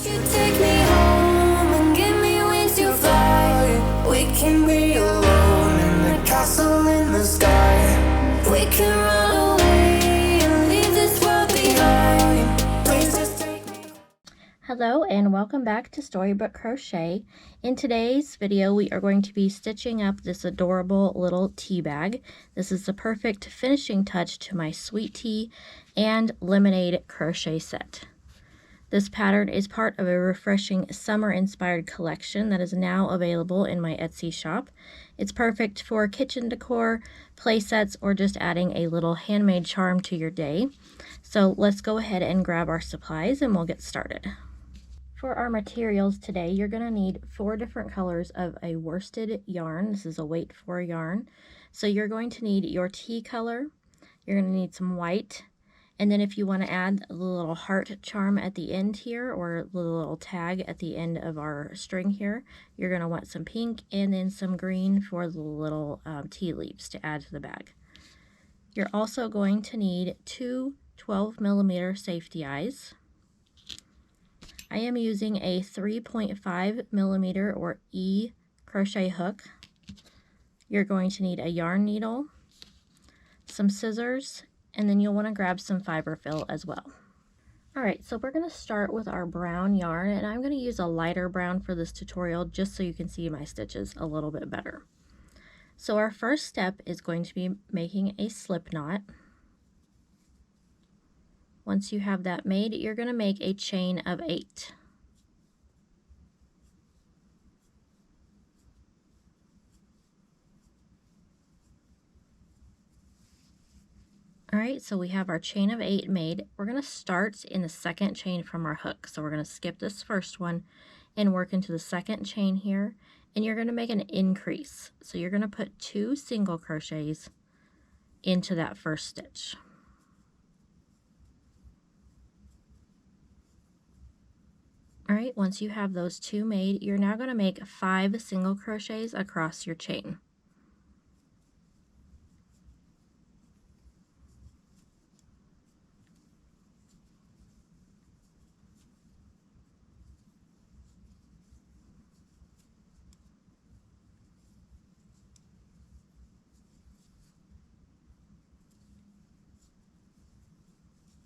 You take me home and give me wings to fly. We can be alone in the castle in the sky. We can run away and leave this world behind. Please just take me. Hello and welcome back to Storybook Crochet. In today's video we are going to be stitching up this adorable little tea bag. This is the perfect finishing touch to my sweet tea and lemonade crochet set. This pattern is part of a refreshing summer-inspired collection that is now available in my Etsy shop. It's perfect for kitchen decor, play sets, or just adding a little handmade charm to your day. So let's go ahead and grab our supplies and we'll get started. For our materials today, you're going to need 4 different colors of a worsted yarn. This is a weight 4 yarn. So you're going to need your tea color, you're going to need some white, and then if you want to add the little heart charm at the end here, or the little tag at the end of our string here, you're going to want some pink and then some green for the little tea leaves to add to the bag. You're also going to need 2 12mm safety eyes. I am using a 3.5mm or E crochet hook. You're going to need a yarn needle, some scissors, and then you'll want to grab some fiber fill as well. Alright, so we're going to start with our brown yarn, and I'm going to use a lighter brown for this tutorial just so you can see my stitches a little bit better. So our first step is going to be making a slip knot. Once you have that made, you're going to make a chain of 8. Alright, so we have our chain of 8 made. We're going to start in the second chain from our hook. So we're going to skip this first one and work into the second chain here, and you're going to make an increase. So you're going to put 2 single crochets into that first stitch. Alright, once you have those 2 made, you're now going to make 5 single crochets across your chain.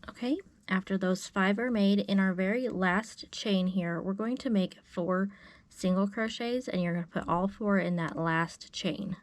Okay, after those 5 are made, in our very last chain here, we're going to make 4 single crochets, and you're going to put all 4 in that last chain.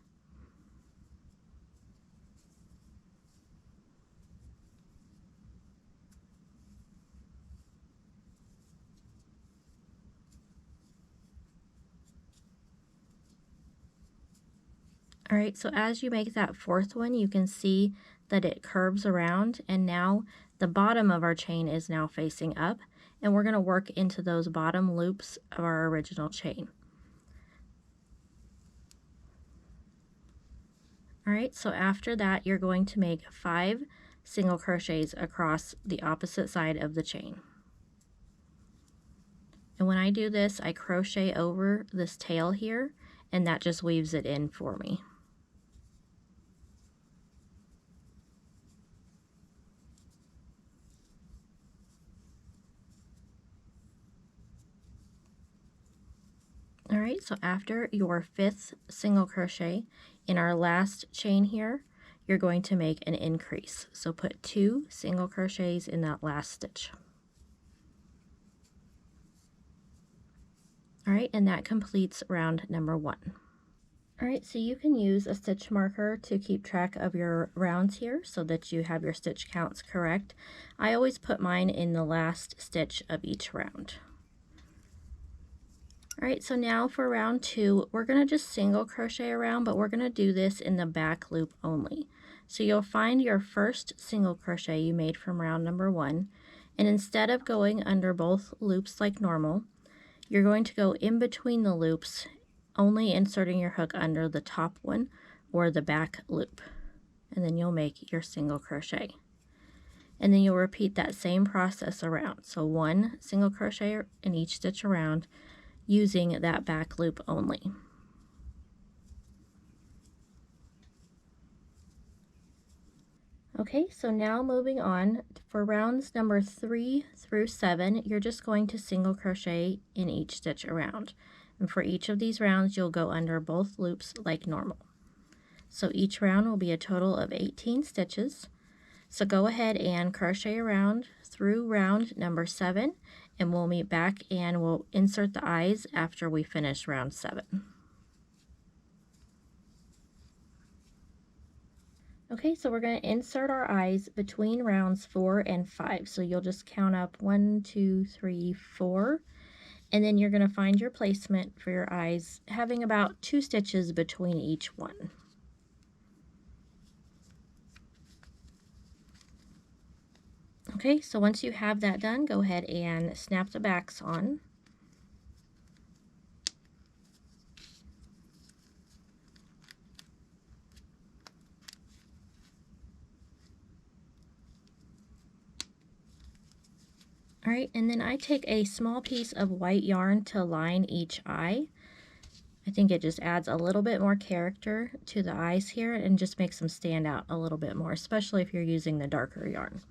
Alright, so as you make that 4th one, you can see that it curves around, and now the bottom of our chain is now facing up, and we're going to work into those bottom loops of our original chain. Alright, so after that, you're going to make 5 single crochets across the opposite side of the chain. And when I do this, I crochet over this tail here, and that just weaves it in for me. Alright, so after your 5th single crochet in our last chain here, you're going to make an increase. So put 2 single crochets in that last stitch. Alright, and that completes round number 1. Alright, so you can use a stitch marker to keep track of your rounds here so that you have your stitch counts correct. I always put mine in the last stitch of each round. Alright, so now for round 2, we're going to just single crochet around, but we're going to do this in the back loop only. So you'll find your first single crochet you made from round number 1, and instead of going under both loops like normal, you're going to go in between the loops, only inserting your hook under the top one or the back loop, and then you'll make your single crochet. And then you'll repeat that same process around. So 1 single crochet in each stitch around, using that back loop only. Okay, so now moving on, for rounds number 3 through 7, you're just going to single crochet in each stitch around. And for each of these rounds, you'll go under both loops like normal. So each round will be a total of 18 stitches. So go ahead and crochet around through round number 7, and we'll meet back and we'll insert the eyes after we finish round 7. Okay, so we're going to insert our eyes between rounds 4 and 5. So you'll just count up 1, 2, 3, 4, and then you're going to find your placement for your eyes, having about 2 stitches between each one. Okay, so once you have that done, go ahead and snap the backs on. All right, and then I take a small piece of white yarn to line each eye. I think it just adds a little bit more character to the eyes here and just makes them stand out a little bit more, especially if you're using the darker yarn.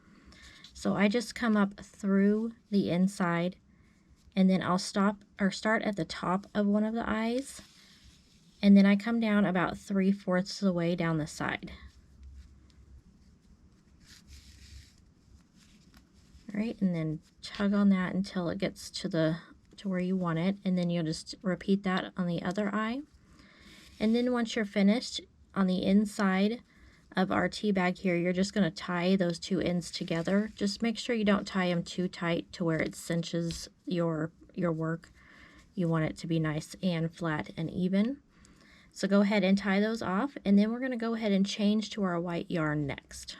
So I just come up through the inside, and then I'll start at the top of one of the eyes, and then I come down about 3/4 of the way down the side. All right, and then tug on that until it gets to where you want it, and then you'll just repeat that on the other eye. And then once you're finished on the inside of our tea bag here, you're just going to tie those 2 ends together. Just make sure you don't tie them too tight to where it cinches your work. You want it to be nice and flat and even. So go ahead and tie those off, and then we're going to go ahead and change to our white yarn next.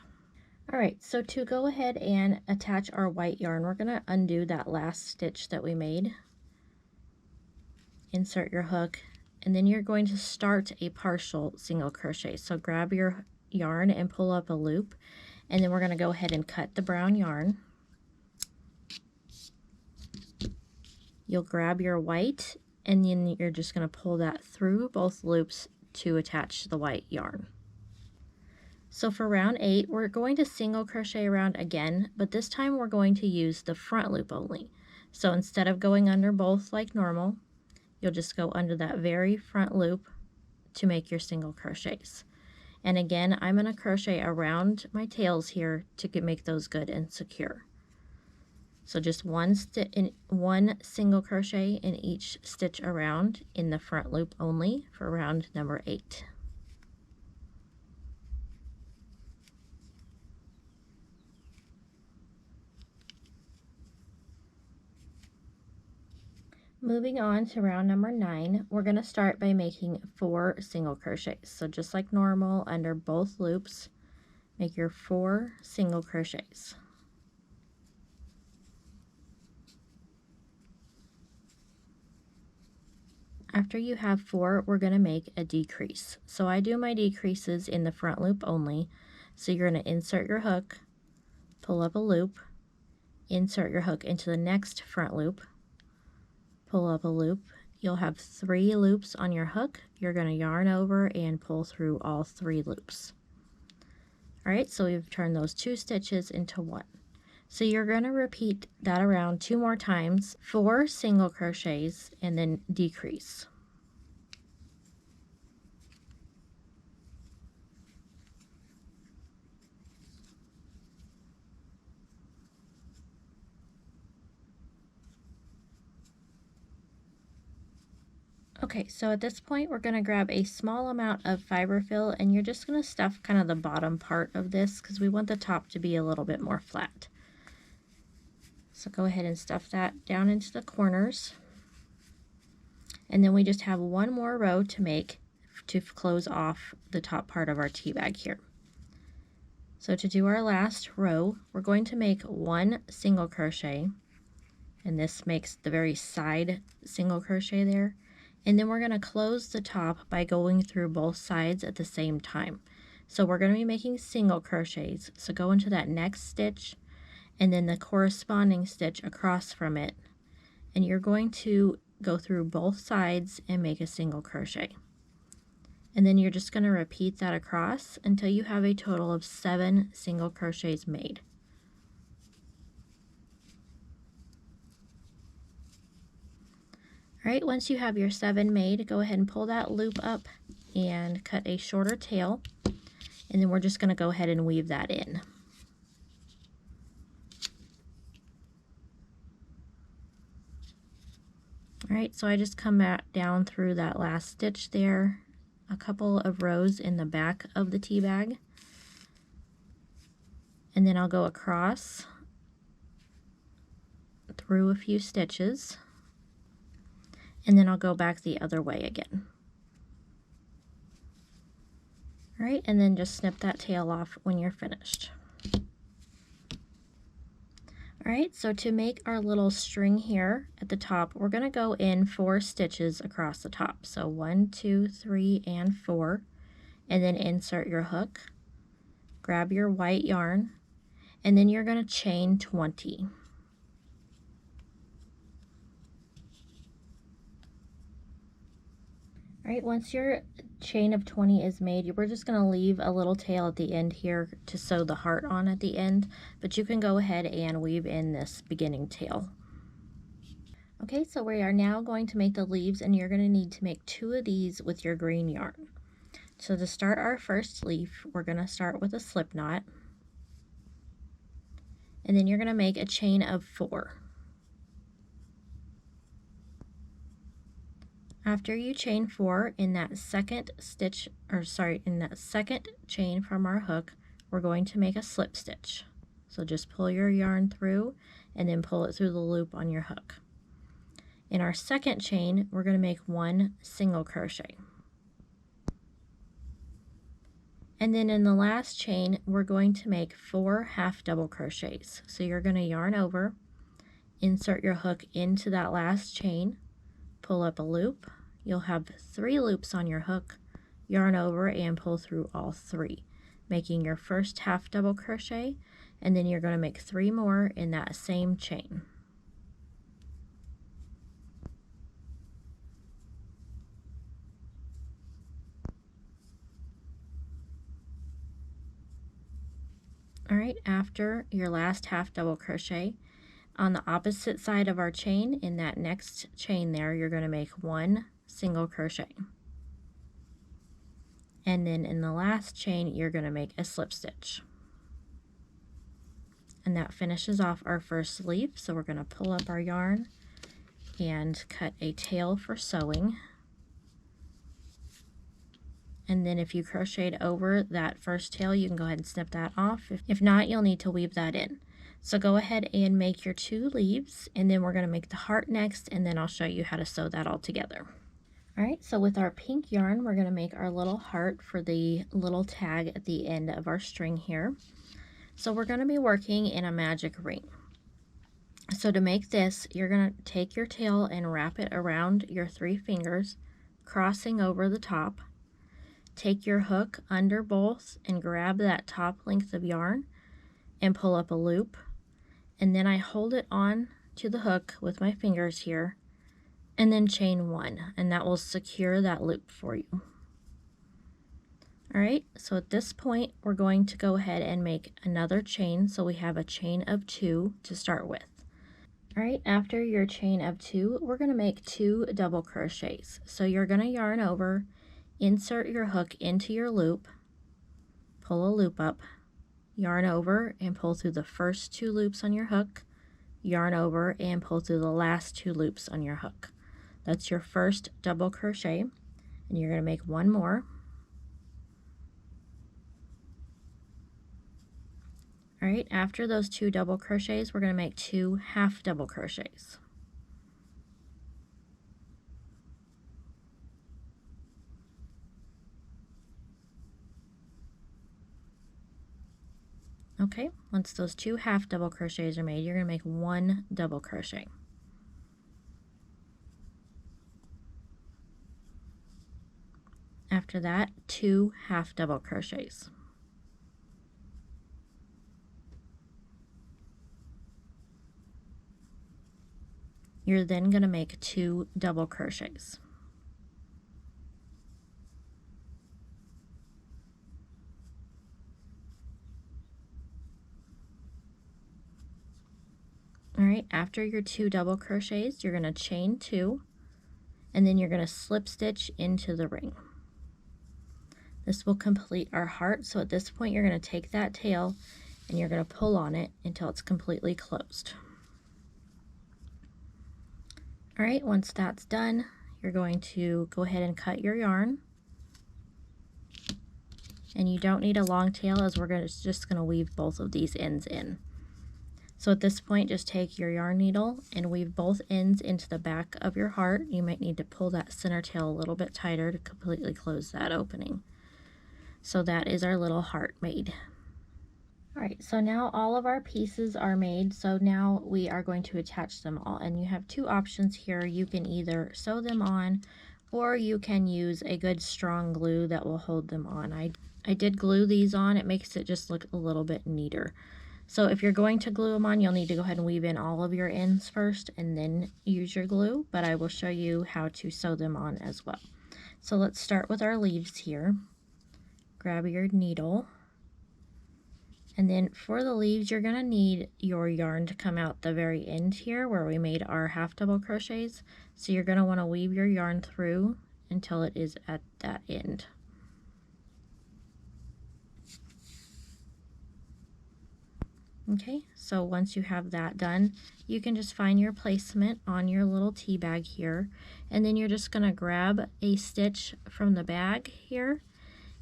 All right, so to go ahead and attach our white yarn, we're going to undo that last stitch that we made. Insert your hook, and then you're going to start a partial single crochet. So grab your yarn and pull up a loop, and then we're going to go ahead and cut the brown yarn. You'll grab your white, and then you're just going to pull that through both loops to attach the white yarn. So for round 8, we're going to single crochet around again, but this time we're going to use the front loop only. So instead of going under both like normal, you'll just go under that very front loop to make your single crochets. And again, I'm going to crochet around my tails here to make those good and secure. So just one single crochet in each stitch around in the front loop only for round number 8. Moving on to round number 9, we're going to start by making 4 single crochets. So just like normal, under both loops, make your 4 single crochets. After you have 4, we're going to make a decrease. So I do my decreases in the front loop only. So you're going to insert your hook, pull up a loop, insert your hook into the next front loop, pull up a loop. You'll have 3 loops on your hook. You're going to yarn over and pull through all 3 loops. All right, so we've turned those 2 stitches into 1. So you're going to repeat that around 2 more times, 4 single crochets, and then decrease. Okay, so at this point we're going to grab a small amount of fiber fill, and you're just going to stuff kind of the bottom part of this because we want the top to be a little bit more flat. So go ahead and stuff that down into the corners. And then we just have one more row to make to close off the top part of our tea bag here. So to do our last row, we're going to make 1 single crochet, and this makes the very side single crochet there. And then we're going to close the top by going through both sides at the same time. So we're going to be making single crochets. So go into that next stitch and then the corresponding stitch across from it. And you're going to go through both sides and make a single crochet. And then you're just going to repeat that across until you have a total of 7 single crochets made. All right, once you have your 7 made, go ahead and pull that loop up and cut a shorter tail, and then we're just going to go ahead and weave that in. All right, so I just come back down through that last stitch there, a couple of rows in the back of the tea bag, and then I'll go across through a few stitches, and then I'll go back the other way again. All right, and then just snip that tail off when you're finished. All right, so to make our little string here at the top, we're going to go in 4 stitches across the top. So 1, 2, 3, and 4, and then insert your hook, grab your white yarn, and then you're going to chain 20. All right, once your chain of 20 is made, we're just going to leave a little tail at the end here to sew the heart on at the end, but you can go ahead and weave in this beginning tail. Okay, so we are now going to make the leaves, and you're going to need to make 2 of these with your green yarn. So to start our first leaf, we're going to start with a slip knot, and then you're going to make a chain of 4. After you chain 4 in that second stitch, in that second chain from our hook, we're going to make a slip stitch. So just pull your yarn through and then pull it through the loop on your hook. In our second chain, we're going to make 1 single crochet. And then in the last chain, we're going to make 4 half double crochets. So you're going to yarn over, insert your hook into that last chain, pull up a loop. You'll have 3 loops on your hook, yarn over and pull through all 3, making your first half double crochet, and then you're going to make 3 more in that same chain. All right, after your last half double crochet, on the opposite side of our chain, in that next chain there, you're going to make 1 single crochet. And then in the last chain, you're going to make a slip stitch. And that finishes off our first leaf. So we're going to pull up our yarn and cut a tail for sewing. And then if you crocheted over that first tail, you can go ahead and snip that off. If not, you'll need to weave that in. So go ahead and make your 2 leaves, and then we're going to make the heart next, and then I'll show you how to sew that all together. All right, so with our pink yarn, we're going to make our little heart for the little tag at the end of our string here. So we're going to be working in a magic ring. So to make this, you're going to take your tail and wrap it around your 3 fingers, crossing over the top. Take your hook under both and grab that top length of yarn and pull up a loop. And then I hold it on to the hook with my fingers here, and then chain 1, and that will secure that loop for you. All right, so at this point, we're going to go ahead and make another chain, so we have a chain of 2 to start with. All right, after your chain of 2, we're going to make 2 double crochets. So you're going to yarn over, insert your hook into your loop, pull a loop up, yarn over and pull through the first 2 loops on your hook, yarn over and pull through the last 2 loops on your hook. That's your first double crochet, and you're going to make 1 more. All right, after those 2 double crochets, we're going to make 2 half double crochets. Okay, once those 2 half double crochets are made, you're going to make 1 double crochet. After that, 2 half double crochets. You're then going to make 2 double crochets. Alright, after your 2 double crochets, you're going to chain 2, and then you're going to slip stitch into the ring. This will complete our heart, so at this point you're going to take that tail and you're going to pull on it until it's completely closed. Alright, once that's done, you're going to go ahead and cut your yarn. And you don't need a long tail, as we're just going to weave both of these ends in. So at this point, just take your yarn needle and weave both ends into the back of your heart. You might need to pull that center tail a little bit tighter to completely close that opening. So that is our little heart made. Alright, so now all of our pieces are made, so now we are going to attach them all. And you have 2 options here. You can either sew them on, or you can use a good strong glue that will hold them on. I did glue these on. It makes it just look a little bit neater. So if you're going to glue them on, you'll need to go ahead and weave in all of your ends first and then use your glue, but I will show you how to sew them on as well. So let's start with our leaves here. Grab your needle. And then for the leaves, you're going to need your yarn to come out the very end here where we made our half double crochets. So you're going to want to weave your yarn through until it is at that end. Okay, so once you have that done, you can just find your placement on your little tea bag here, and then you're just going to grab a stitch from the bag here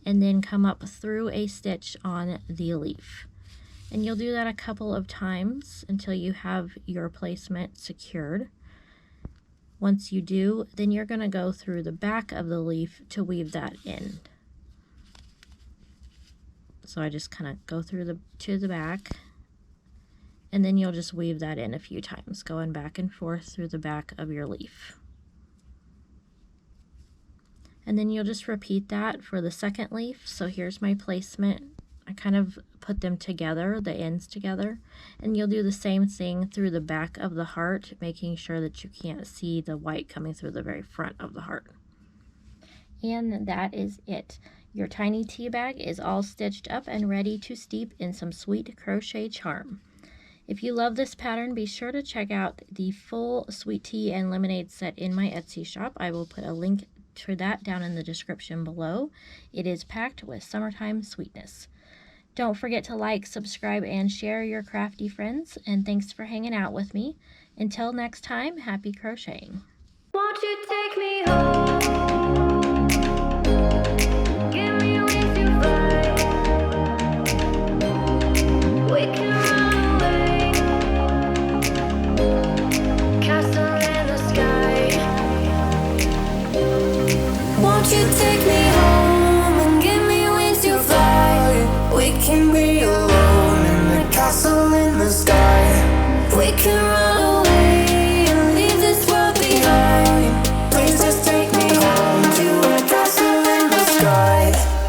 and then come up through a stitch on the leaf. And you'll do that a couple of times until you have your placement secured. Once you do, then you're going to go through the back of the leaf to weave that in. So I just kind of go through to the back, and then you'll just weave that in a few times, going back and forth through the back of your leaf. And then you'll just repeat that for the second leaf. So here's my placement. I kind of put them together, the ends together, and you'll do the same thing through the back of the heart, making sure that you can't see the white coming through the very front of the heart. And that is it. Your tiny tea bag is all stitched up and ready to steep in some sweet crochet charm. If you love this pattern, be sure to check out the full sweet tea and lemonade set in my Etsy shop. I will put a link to that down in the description below. It is packed with summertime sweetness. Don't forget to like, subscribe, and share your crafty friends, and thanks for hanging out with me. Until next time, happy crocheting. Won't you take me home? Give me wings to fly. We can run away. Castle in the sky. Won't you take me